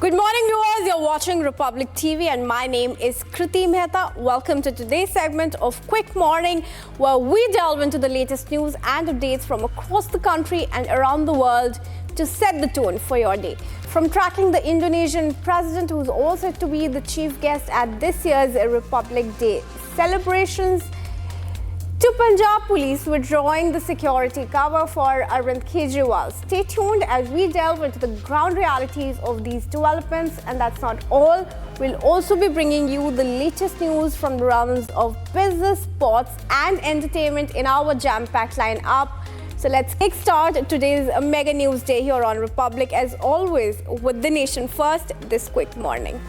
Good morning, viewers. You're watching Republic TV and my name is Kriti Mehta. Welcome to today's segment of Quick Morning, where we delve into the latest news and updates from across the country and around the world to set the tone for your day. From tracking the Indonesian president, who's also to be the chief guest at this year's Republic Day celebrations, to Punjab police withdrawing the security cover for Arnab Kejriwal. Stay tuned as we delve into the ground realities of these developments. And that's not all. We'll also be bringing you the latest news from the realms of business, sports and entertainment in our jam-packed line-up. So let's kickstart today's mega news day here on Republic, as always, with the nation first this quick morning.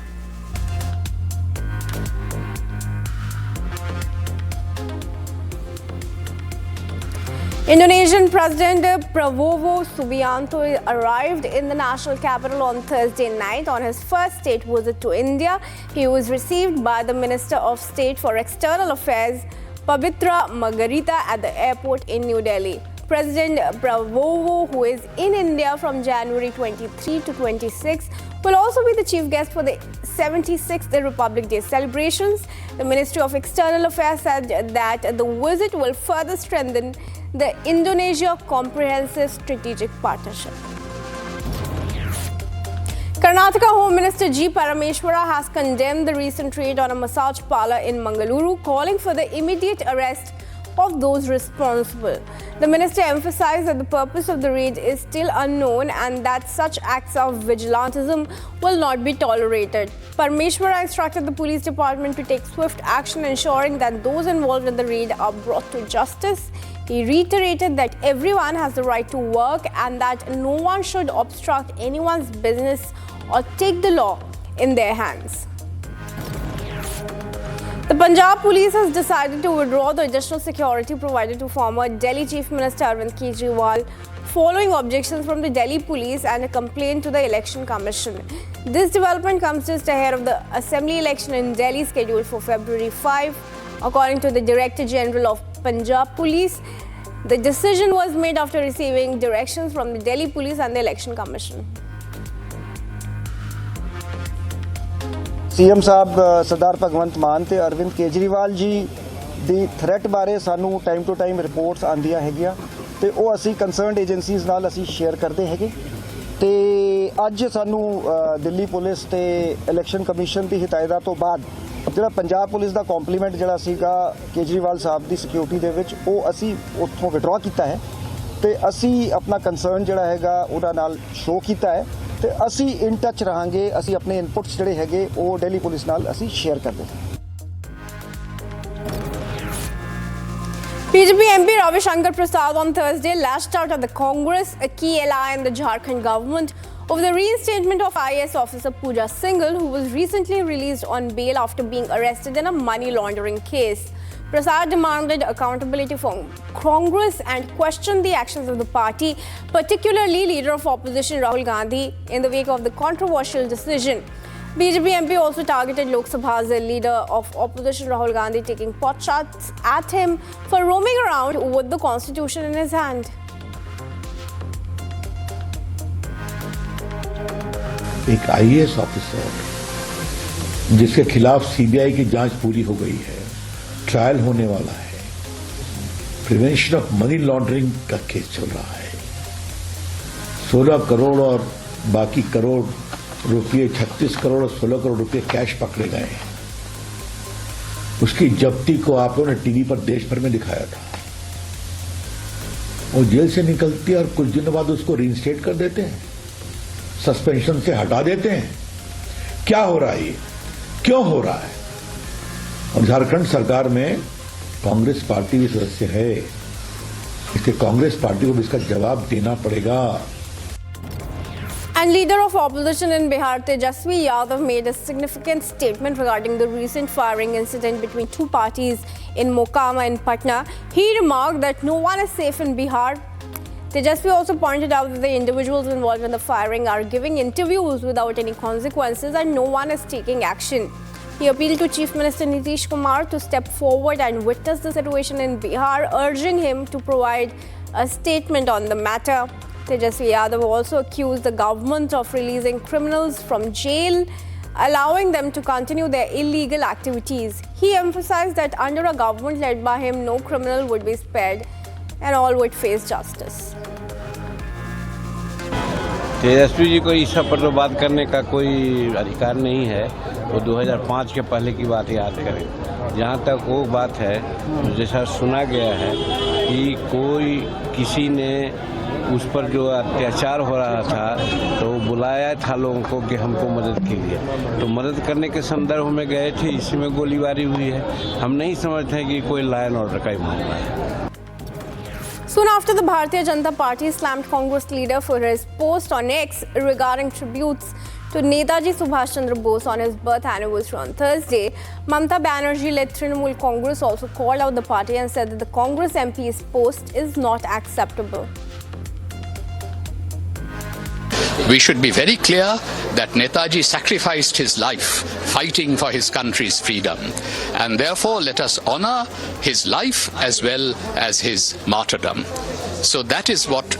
Indonesian President Prabowo Subianto arrived in the national capital on Thursday night on his first state visit to India. He was received by the Minister of State for External Affairs, Pabitra Margarita, at the airport in New Delhi. President Prabowo, who is in India from January 23 to 26, will also be the chief guest for the 76th Republic Day celebrations. The Ministry of External Affairs said that the visit will further strengthen the Indonesia Comprehensive Strategic Partnership. Karnataka Home Minister G. Parameswara has condemned the recent raid on a massage parlor in Mangaluru, calling for the immediate arrest of those responsible. The minister emphasized that the purpose of the raid is still unknown and that such acts of vigilantism will not be tolerated. Parameswara instructed the police department to take swift action, ensuring that those involved in the raid are brought to justice. He reiterated that everyone has the right to work and that no one should obstruct anyone's business or take the law in their hands. The Punjab police has decided to withdraw the additional security provided to former Delhi Chief Minister Arnab Kejriwal following objections from the Delhi police and a complaint to the Election Commission. This development comes just ahead of the Assembly election in Delhi scheduled for February 5. According to the Director General of Punjab Police, the decision was made after receiving directions from the Delhi Police and the Election Commission. CM साहब सरदार भगवंत मान ते अरविंद केजरीवाल जी ਦੀ threat ਬਾਰੇ ਸਾਨੂੰ time to time reports ਆਉਂਦੀਆਂ ਹੈਗੀਆਂ ਤੇ ਉਹ ਅਸੀਂ ਕੰਸਰਨਡ ਏਜੰਸੀਜ਼ ਨਾਲ ਅਸੀਂ ਸ਼ੇਅਰ ਕਰਦੇ ਹੈਗੇ ਤੇ ਅੱਜ ਸਾਨੂੰ ਦਿੱਲੀ ਪੁਲਿਸ ਤੇ ਇਲੈਕਸ਼ਨ ਕਮਿਸ਼ਨ ਦੀ ਹਦਾਇਤਾਂ ਤੋਂ ਬਾਅਦ ਜਿਹੜਾ ਪੰਜਾਬ ਪੁਲਿਸ ਦਾ ਕੰਪਲੀਮੈਂਟ ਜਿਹੜਾ ਸੀਗਾ ਕੇਜਰੀਵਾਲ ਸਾਹਿਬ ਦੀ ਸਿਕਿਉਰਿਟੀ ਦੇ ਵਿੱਚ ਉਹ ਅਸੀਂ ਉੱਥੋਂ ਵਿਡਰਾ ਕੀਤਾ ਹੈ ਤੇ ਅਸੀਂ ਆਪਣਾ ਕੰਸਰਨ ਜਿਹੜਾ ਹੈਗਾ ਉਹਦਾ ਨਾਲ ਸ਼ੋਅ ਕੀਤਾ ਹੈ ਤੇ ਅਸੀਂ ਇਨ ਟੱਚ ਰਹਾਂਗੇ ਅਸੀਂ ਆਪਣੇ ਇਨਪੁਟਸ ਜਿਹੜੇ ਹੈਗੇ ਉਹ ਦਿੱਲੀ ਪੁਲਿਸ ਨਾਲ ਅਸੀਂ ਸ਼ੇਅਰ ਕਰਦੇ ਹਾਂ BJP MP Ravi Shankar Prasad on Thursday lashed out at the Congress, a key ally in the Jharkhand government, over the reinstatement of IAS officer Pooja Singhal, who was recently released on bail after being arrested in a money laundering case. Prasad demanded accountability from Congress and questioned the actions of the party, particularly leader of opposition Rahul Gandhi, in the wake of the controversial decision. BJP MP also targeted Lok Sabha's leader of opposition Rahul Gandhi, taking pot shots at him for roaming around with the constitution in his hand. एक IAS officer जिसके खिलाफ CBI की जांच पूरी हो गई है, trial होने वाला है, प्रिवेंशन ऑफ मनी लॉन्ड्रिंग का केस चल रहा है, 16 करोड़ और बाकी करोड़ रुपये 36 करोड़ और 16 करोड़ रुपये कैश पकड़े गए हैं। उसकी जब्ती को आप लोगों ने टीवी पर देश भर में दिखाया था। वो जेल से निकलती है और कुछ दिनों बाद उसको रीइंस्टेट कर देते हैं, सस्पेंशन से हटा देते हैं। क्या हो रहा है ये? क्यों हो रहा है? और झारखंड सरकार में कांग्रेस पार्टी भी सदस्य है, इसलिए कांग्रेस पार्टी को भी इसका जवाब देना पड़ेगा। And leader of opposition in Bihar, Tejasvi Yadav, made a significant statement regarding the recent firing incident between two parties in Mokama and Patna. He remarked that no one is safe in Bihar. Tejasvi also pointed out that the individuals involved in the firing are giving interviews without any consequences and no one is taking action. He appealed to Chief Minister Nitish Kumar to step forward and witness the situation in Bihar, urging him to provide a statement on the matter. Tejasvi Yadav also accused the government of releasing criminals from jail, allowing them to continue their illegal activities. He emphasized that under a government led by him, no criminal would be spared and all would face justice. Tejashwi ji को इस सब पर तो बात करने का कोई अधिकार नहीं है। वो 2005 के पहले की बात याद करें। जहाँ तक वो बात है, जैसा सुना गया है कि कोई किसी ने उस पर जो अत्याचार हो रहा था तो वो बुलाया था लोगों को कि हमको मदद के लिए, तो मदद करने के संदर्भ में गए थे, इसी में गोलीबारी हुई है। हम नहीं समझते हैं कि कोई लॉ एंड ऑर्डर का ही मामला है। Soon after, the Bharatiya Janata Party slammed Congress leader for his post on X regarding tributes to Netaji Subhash Chandra Bose on his birth anniversary on Thursday. Mamata Banerjee-led Trinamool Congress also called out the party and said that the Congress MP's post is not acceptable. We should be very clear that Netaji sacrificed his life fighting for his country's freedom, and therefore let us honor his life as well as his martyrdom. So that is what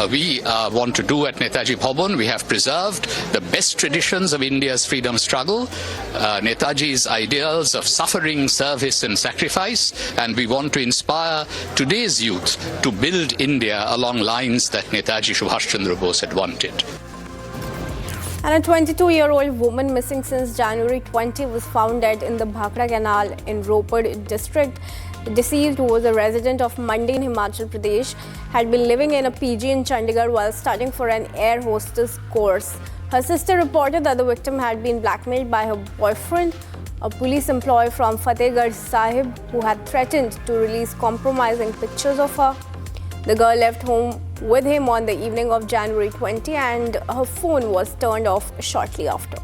we want to do at Netaji Bhavan. We have preserved the best traditions of India's freedom struggle, Netaji's ideals of suffering, service and sacrifice, and we want to inspire today's youth to build India along lines that Netaji Subhash Chandra Bose had wanted. And a 22-year-old woman missing since January 20 was found dead in the Bhakra Canal in Ropar district. The deceased, who was a resident of Mandi in Himachal Pradesh, had been living in a PG in Chandigarh while studying for an air hostess course. Her sister reported that the victim had been blackmailed by her boyfriend, a police employee from Fatehgarh Sahib, who had threatened to release compromising pictures of her. The girl left home with him on the evening of January 20 and her phone was turned off shortly after.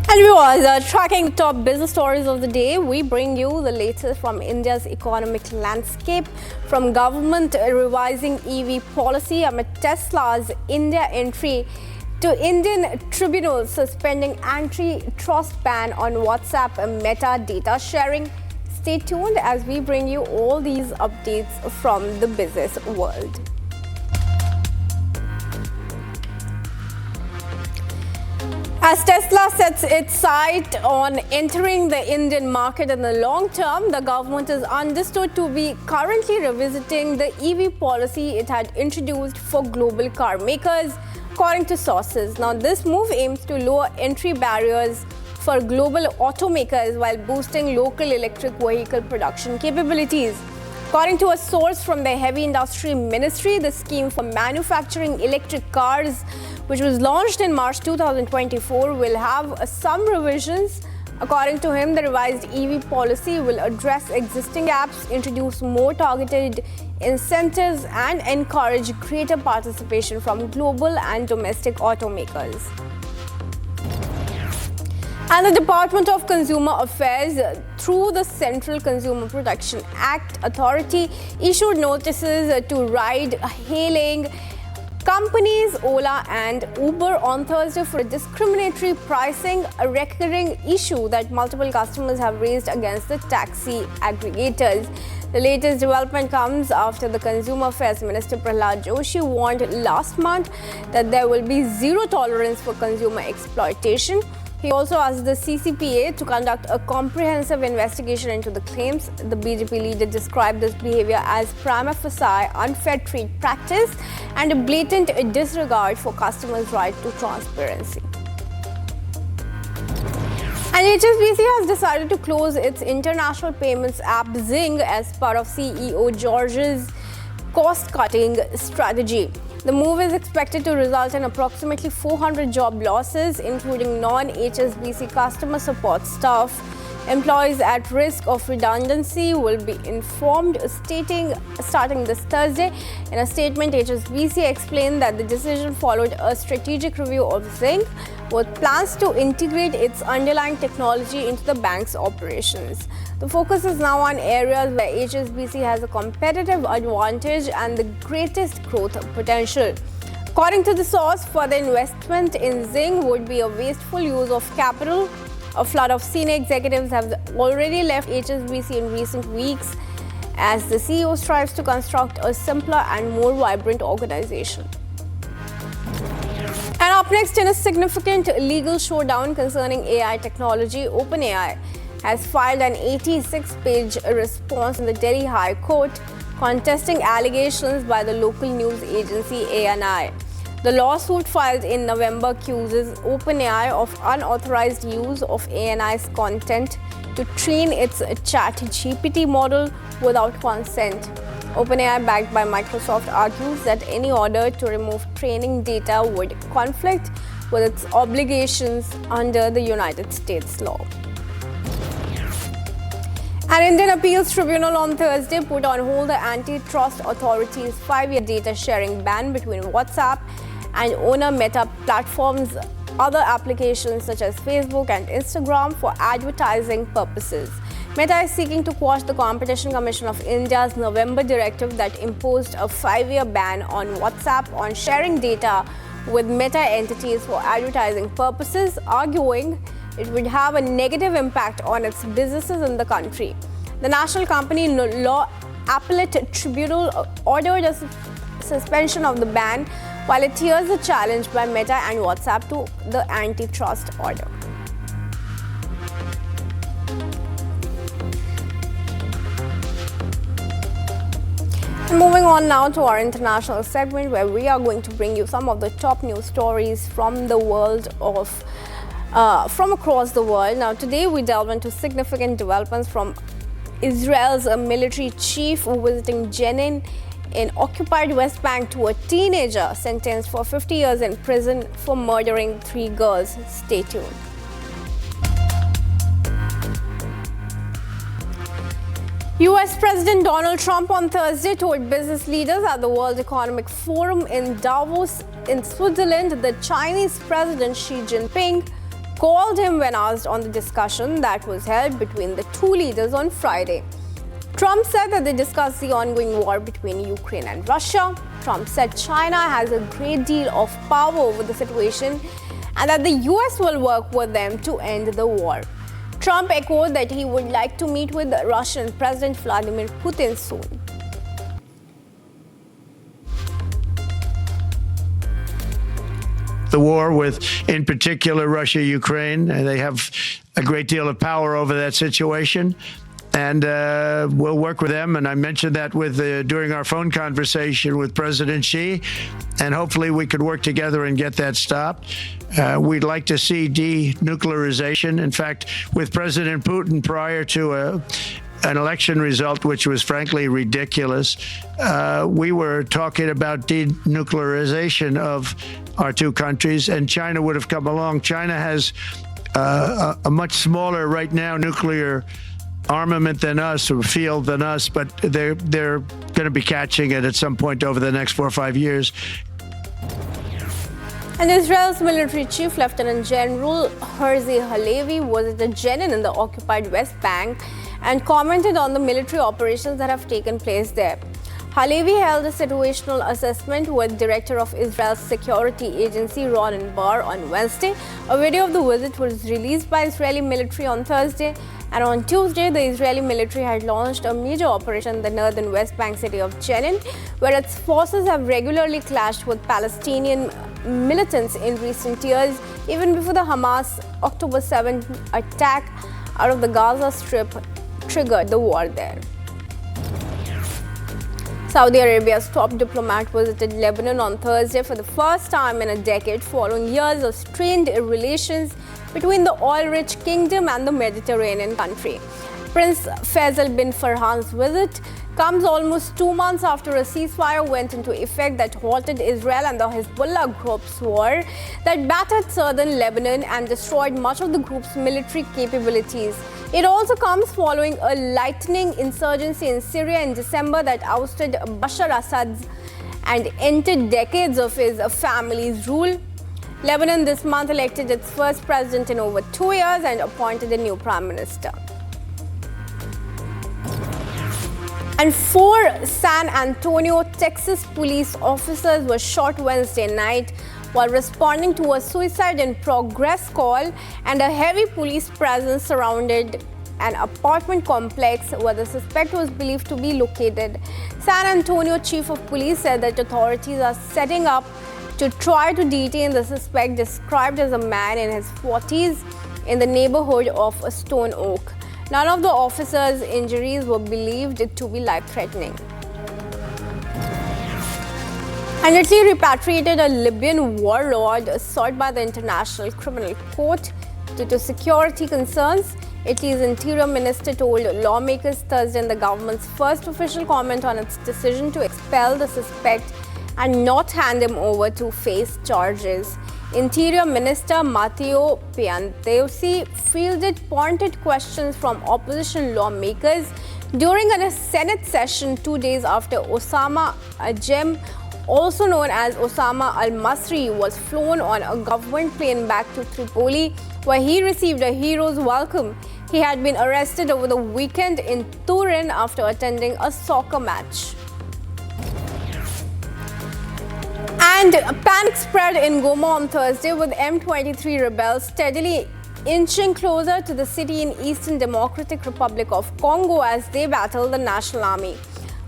And viewers, tracking top business stories of the day, we bring you the latest from India's economic landscape, from government revising EV policy amid Tesla's India entry to Indian tribunals suspending antitrust ban on WhatsApp and Meta data sharing. Stay tuned as we bring you all these updates from the business world. As Tesla sets its sight on entering the Indian market in the long term, the government is understood to be currently revisiting the EV policy it had introduced for global car makers, according to sources. Now, this move aims to lower entry barriers for global automakers while boosting local electric vehicle production capabilities. According to a source from the Heavy Industry Ministry, the scheme for manufacturing electric cars, which was launched in March 2024, will have some revisions. According to him, the revised EV policy will address existing gaps, introduce more targeted incentives, and encourage greater participation from global and domestic automakers. And the Department of Consumer Affairs, through the Central Consumer Protection Act Authority, issued notices to ride-hailing companies Ola and Uber on Thursday for discriminatory pricing, a recurring issue that multiple customers have raised against the taxi aggregators. The latest development comes after the Consumer Affairs Minister Prahlad Joshi warned last month that there will be zero tolerance for consumer exploitation. He also asked the CCPA to conduct a comprehensive investigation into the claims. The BJP leader described this behavior as prima facie unfair trade practice and a blatant disregard for customers' right to transparency. And HSBC has decided to close its international payments app Zing as part of CEO George's cost-cutting strategy. The move is expected to result in approximately 400 job losses, including non-HSBC customer support staff. Employees at risk of redundancy will be informed starting this Thursday. In a statement, HSBC explained that the decision followed a strategic review of Zing with plans to integrate its underlying technology into the bank's operations. The focus is now on areas where HSBC has a competitive advantage and the greatest growth potential. According to the source, further investment in Zing would be a wasteful use of capital. A flood of senior executives have already left HSBC in recent weeks as the CEO strives to construct a simpler and more vibrant organization. And up next, in a significant legal showdown concerning AI technology, OpenAI has filed an 86-page response in the Delhi High Court contesting allegations by the local news agency ANI. The lawsuit filed in November accuses OpenAI of unauthorized use of ANI's content to train its ChatGPT model without consent. OpenAI, backed by Microsoft, argues that any order to remove training data would conflict with its obligations under the United States law. An Indian appeals tribunal on Thursday put on hold the antitrust authority's 5-year data sharing ban between WhatsApp and owner Meta platforms' other applications such as Facebook and Instagram for advertising purposes. Meta is seeking to quash the Competition Commission of India's November directive that imposed a 5-year ban on WhatsApp on sharing data with Meta entities for advertising purposes, arguing it would have a negative impact on its businesses in the country. The National Company Law Appellate Tribunal ordered a suspension of the ban while it hears the challenge by Meta and WhatsApp to the antitrust order. Moving on now to our international segment, where we are going to bring you some of the top news stories from the world from across the world. Now, today we delve into significant developments from Israel's military chief visiting Jenin in occupied West Bank to a teenager sentenced for 50 years in prison for murdering 3 girls. Stay tuned. US President Donald Trump on Thursday told business leaders at the World Economic Forum in Davos in Switzerland that the Chinese President Xi Jinping called him when asked on the discussion that was held between the two leaders on Friday. Trump said that they discussed the ongoing war between Ukraine and Russia. Trump said China has a great deal of power over the situation and that the US will work with them to end the war. Trump echoed that he would like to meet with Russian President Vladimir Putin soon. The war with, in particular, Russia, Ukraine, they have a great deal of power over that situation. And we'll work with them. And I mentioned that during our phone conversation with President Xi. And hopefully we could work together and get that stopped. We'd like to see denuclearization. In fact, with President Putin, prior to an election result, which was frankly ridiculous, we were talking about denuclearization of our two countries, and China would have come along. China has a much smaller, right now, nuclear armament than us, or field than us, but they're going to be catching it at some point over the next 4 or 5 years. And Israel's military chief, Lieutenant General Herzi Halevi, visited Jenin in the occupied West Bank and commented on the military operations that have taken place there. Halevi held a situational assessment with Director of Israel's security agency, Ronen Bar, on Wednesday. A video of the visit was released by Israeli military on Thursday. And on Tuesday, the Israeli military had launched a major operation in the northern West Bank city of Jenin, where its forces have regularly clashed with Palestinian militants in recent years, even before the Hamas October 7 attack out of the Gaza Strip triggered the war there. Saudi Arabia's top diplomat visited Lebanon on Thursday for the first time in a decade, following years of strained relations between the oil-rich kingdom and the Mediterranean country. Prince Faisal bin Farhan's visit comes almost 2 months after a ceasefire went into effect that halted Israel and the Hezbollah group's war that battered southern Lebanon and destroyed much of the group's military capabilities. It also comes following a lightning insurgency in Syria in December that ousted Bashar Assad and ended decades of his family's rule. Lebanon this month elected its first president in over 2 years and appointed a new prime minister. And 4 San Antonio, Texas police officers were shot Wednesday night while responding to a suicide in progress call, and a heavy police presence surrounded an apartment complex where the suspect was believed to be located. San Antonio Chief of Police said that authorities are setting up to try to detain the suspect, described as a man in his 40s, in the neighborhood of Stone Oak. None of the officers' injuries were believed to be life-threatening. And Italy repatriated a Libyan warlord sought by the International Criminal Court due to security concerns. Italy's interior minister told lawmakers Thursday in the government's first official comment on its decision to expel the suspect and not hand him over to face charges. Interior Minister Matteo Piantedosi fielded pointed questions from opposition lawmakers during a Senate session 2 days after Osama Ajem, also known as Osama al-Masri, was flown on a government plane back to Tripoli, where he received a hero's welcome. He had been arrested over the weekend in Turin after attending a soccer match. And panic spread in Goma on Thursday, with M23 rebels steadily inching closer to the city in Eastern Democratic Republic of Congo as they battle the National Army.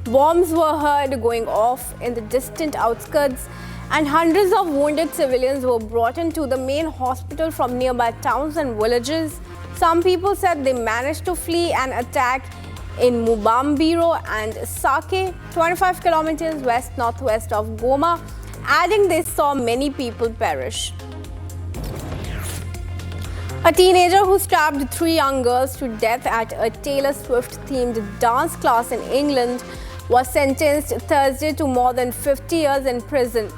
Bombs were heard going off in the distant outskirts, and hundreds of wounded civilians were brought into the main hospital from nearby towns and villages. Some people said they managed to flee an attack in Mubambiro and Sake, 25 kilometers west-northwest of Goma, adding they saw many people perish. A teenager who stabbed 3 young girls to death at a Taylor Swift-themed dance class in England was sentenced Thursday to more than 50 years in prison.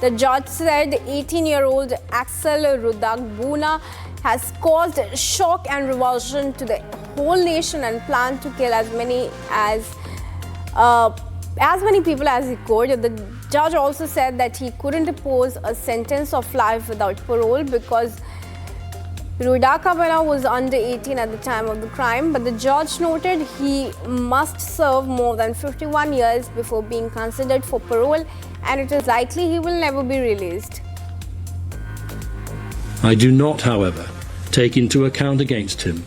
The judge said 18-year-old Axel Rudagbuna has caused shock and revulsion to the whole nation and planned to kill as many people as he could. The judge also said that he couldn't impose a sentence of life without parole because Rudagbuna was under 18 at the time of the crime, but the judge noted he must serve more than 51 years before being considered for parole, and it is likely he will never be released. I do not, however, take into account against him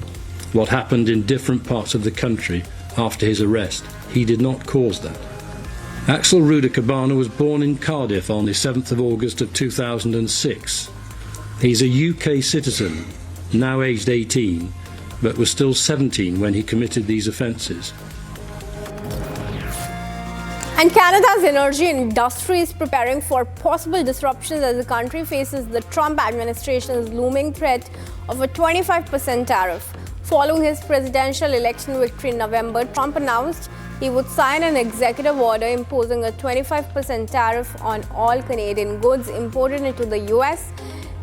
what happened in different parts of the country after his arrest. He did not cause that. Axel Rudagbuna was born in Cardiff on the 7th of August of 2006. He's a UK citizen, now aged 18, but was still 17 when he committed these offences. And Canada's energy industry is preparing for possible disruptions as the country faces the Trump administration's looming threat of a 25% tariff. Following his presidential election victory in November, Trump announced he would sign an executive order imposing a 25% tariff on all Canadian goods imported into the US.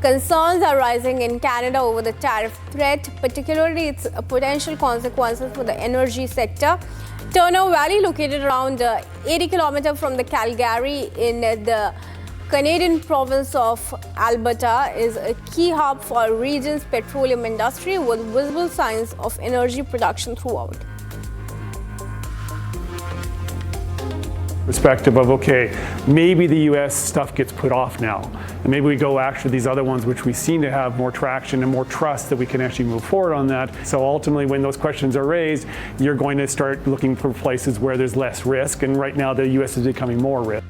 Concerns are rising in Canada over the tariff threat, particularly its potential consequences for the energy sector. Turner Valley, located around 80 kilometers from the Calgary in the Canadian province of Alberta, is a key hub for the region's petroleum industry with visible signs of energy production throughout. Perspective of, okay, maybe the US stuff gets put off now, and maybe we go after these other ones which we seem to have more traction and more trust that we can actually move forward on that. So ultimately, when those questions are raised, you're going to start looking for places where there's less risk, and right now the US is becoming more risk.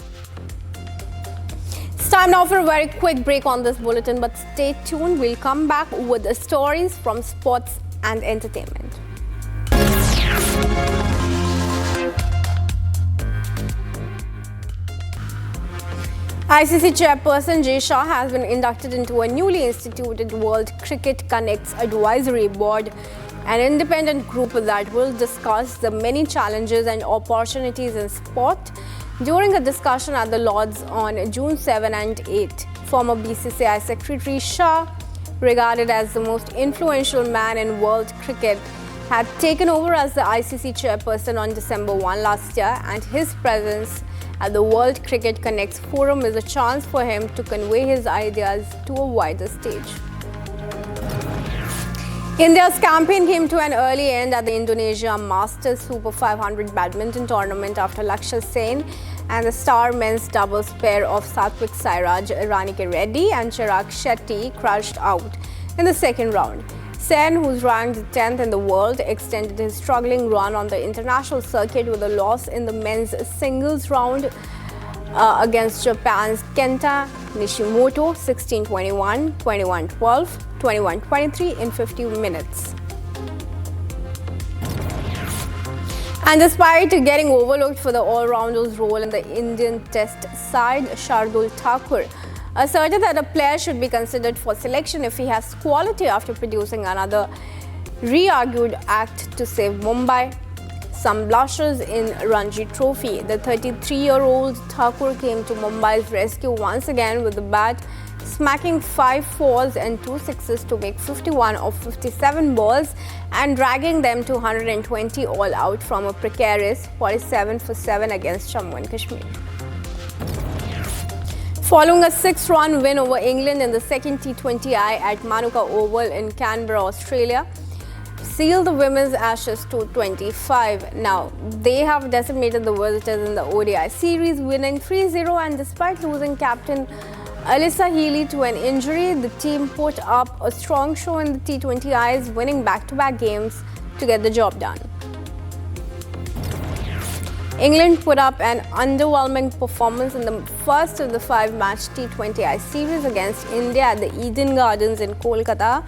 It's time now for a very quick break on this bulletin, but stay tuned. We'll come back with the stories from sports and entertainment. ICC chairperson Jay Shah has been inducted into a newly instituted World Cricket Connects Advisory Board, an independent group that will discuss the many challenges and opportunities in sport during a discussion at the Lords on June 7 and 8. Former BCCI Secretary Shah, regarded as the most influential man in world cricket, had taken over as the ICC chairperson on December 1 last year, and his presence at the World Cricket Connects Forum is a chance for him to convey his ideas to a wider stage. India's campaign came to an early end at the Indonesia Masters Super 500 badminton tournament after Lakshya Sen And the star men's doubles pair of Satvik Sairaj Ranike Reddy and Chirag Shetty crashed out in the second round. Sen, who's ranked 10th in the world, extended his struggling run on the international circuit with a loss in the men's singles round against Japan's Kenta Nishimoto 16-21, 21-12, 21-23 in 50 minutes. And despite getting overlooked for the all-rounder's role in the Indian Test side, Shardul Thakur asserted that a player should be considered for selection if he has quality after producing another re-argued act to save Mumbai. Some blushers in Ranji Trophy. The 33-year-old Thakur came to Mumbai's rescue once again with the bat, smacking 5 fours and 2 sixes to make 51 of 57 balls and dragging them to 120 all out from a precarious 47 for 7 against Jammu and Kashmir. Following a 6-run win over England in the second T20I at Manuka Oval in Canberra, Australia, sealed the women's Ashes to 25. Now, they have decimated the visitors in the ODI series, winning 3-0, and despite losing captain Alyssa Healy to an injury, the team put up a strong show in the T20Is, winning back-to-back games to get the job done. England put up an underwhelming performance in the first of the 5-match T20I series against India at the Eden Gardens in Kolkata.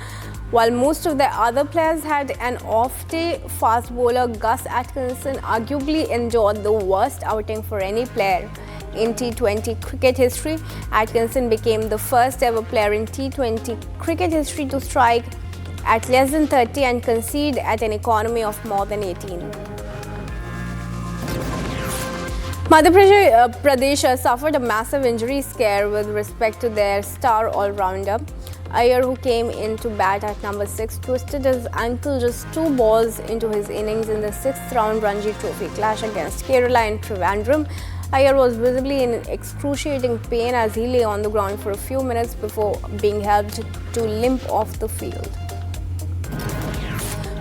While most of their other players had an off day, fast bowler Gus Atkinson arguably endured the worst outing for any player in T20 cricket history. Atkinson became the first ever player in T20 cricket history to strike at less than 30 and concede at an economy of more than 18. Madhya Pradesh suffered a massive injury scare with respect to their star all-rounder. Iyer, who came into bat at number 6, twisted his ankle just 2 balls into his innings in the 6th round Ranji Trophy clash against Kerala in Trivandrum. Iyer was visibly in excruciating pain as he lay on the ground for a few minutes before being helped to limp off the field.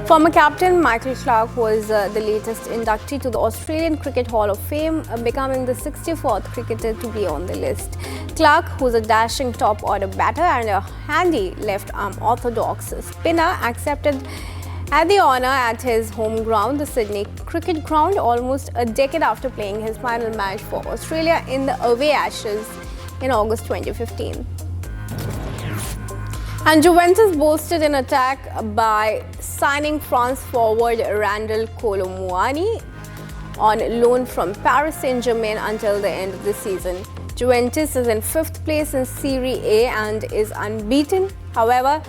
Former captain Michael Clarke was the latest inductee to the Australian Cricket Hall of Fame, becoming the 64th cricketer to be on the list. Clarke, who's a dashing top-order batter and a handy left-arm orthodox spinner, accepted the honour at his home ground, the Sydney Cricket Ground, almost a decade after playing his final match for Australia in the away Ashes in August 2015. And Juventus boasted an attack by signing France forward Randal Kolo Muani on loan from Paris Saint-Germain until the end of the season. Juventus is in 5th place in Serie A and is unbeaten. However,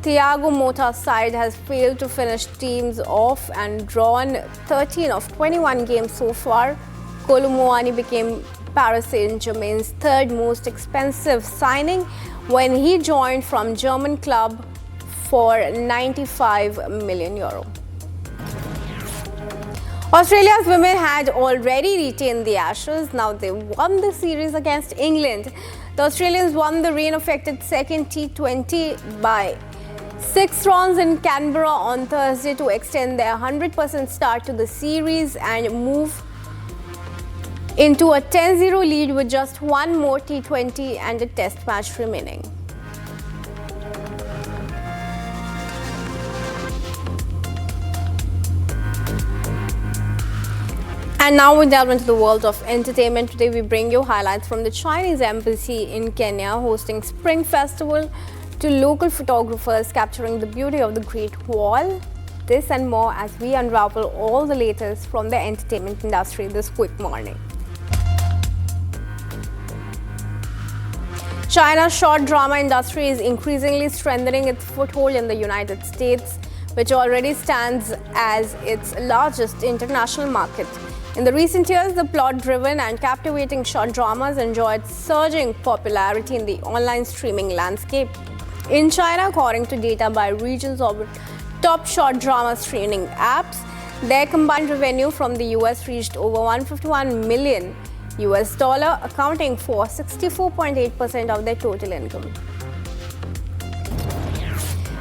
Thiago Motta's side has failed to finish teams off and drawn 13 of 21 games so far. Kolo Muani became Paris Saint-Germain's 3rd most expensive signing when he joined from German club for €95 million. Australia's women had already retained the Ashes. Now they won the series against England. The Australians won the rain-affected second T20 by 6 runs in Canberra on Thursday to extend their 100% start to the series and move into a 10-0 lead with just one more T20 and a test match remaining. And now we delve into the world of entertainment. Today we bring you highlights from the Chinese embassy in Kenya hosting Spring Festival to local photographers capturing the beauty of the Great Wall. This and more as we unravel all the latest from the entertainment industry this quick morning. China's short drama industry is increasingly strengthening its foothold in the United States, which already stands as its largest international market. In the recent years, the plot-driven and captivating short dramas enjoyed surging popularity in the online streaming landscape. In China, according to data by regions of top short drama streaming apps, their combined revenue from the US reached over $151 million, accounting for 64.8% of their total income.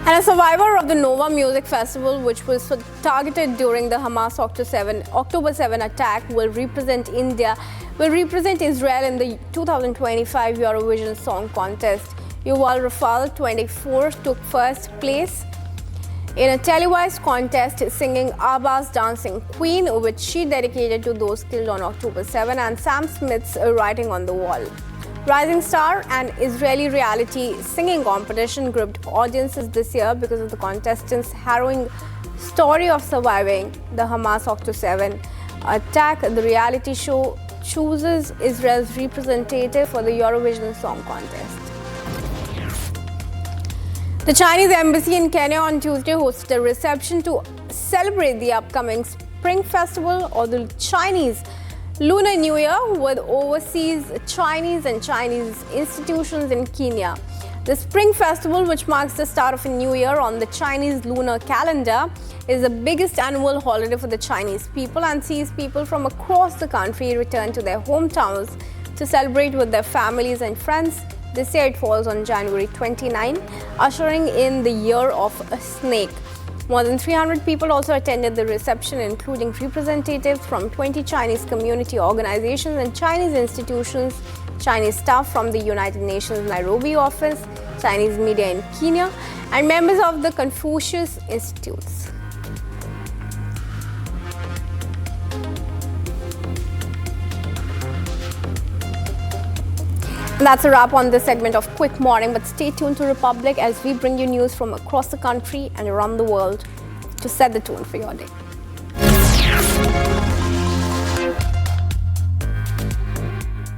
And a survivor of the Nova Music Festival, which was targeted during the Hamas October 7 attack, will represent India will represent Israel in the 2025 Eurovision Song Contest. Yuval Rafal, 24, took first place in a televised contest singing ABBA's Dancing Queen, which she dedicated to those killed on October 7, and Sam Smith's Writing on the Wall. Rising Star, an Israeli reality singing competition, gripped audiences this year because of the contestants' harrowing story of surviving the Hamas October 7 attack. The reality show chooses Israel's representative for the Eurovision Song Contest. The Chinese embassy in Kenya on Tuesday hosted a reception to celebrate the upcoming Spring Festival, or the Chinese Lunar New Year, with overseas Chinese and Chinese institutions in Kenya. The Spring Festival, which marks the start of a new year on the Chinese lunar calendar, is the biggest annual holiday for the Chinese people and sees people from across the country return to their hometowns to celebrate with their families and friends. This year it falls on January 29, ushering in the Year of a Snake. More than 300 people also attended the reception, including representatives from 20 Chinese community organizations and Chinese institutions, Chinese staff from the United Nations Nairobi office, Chinese media in Kenya, and members of the Confucius Institutes. And that's a wrap on this segment of Quick Morning, but stay tuned to Republic as we bring you news from across the country and around the world to set the tone for your day.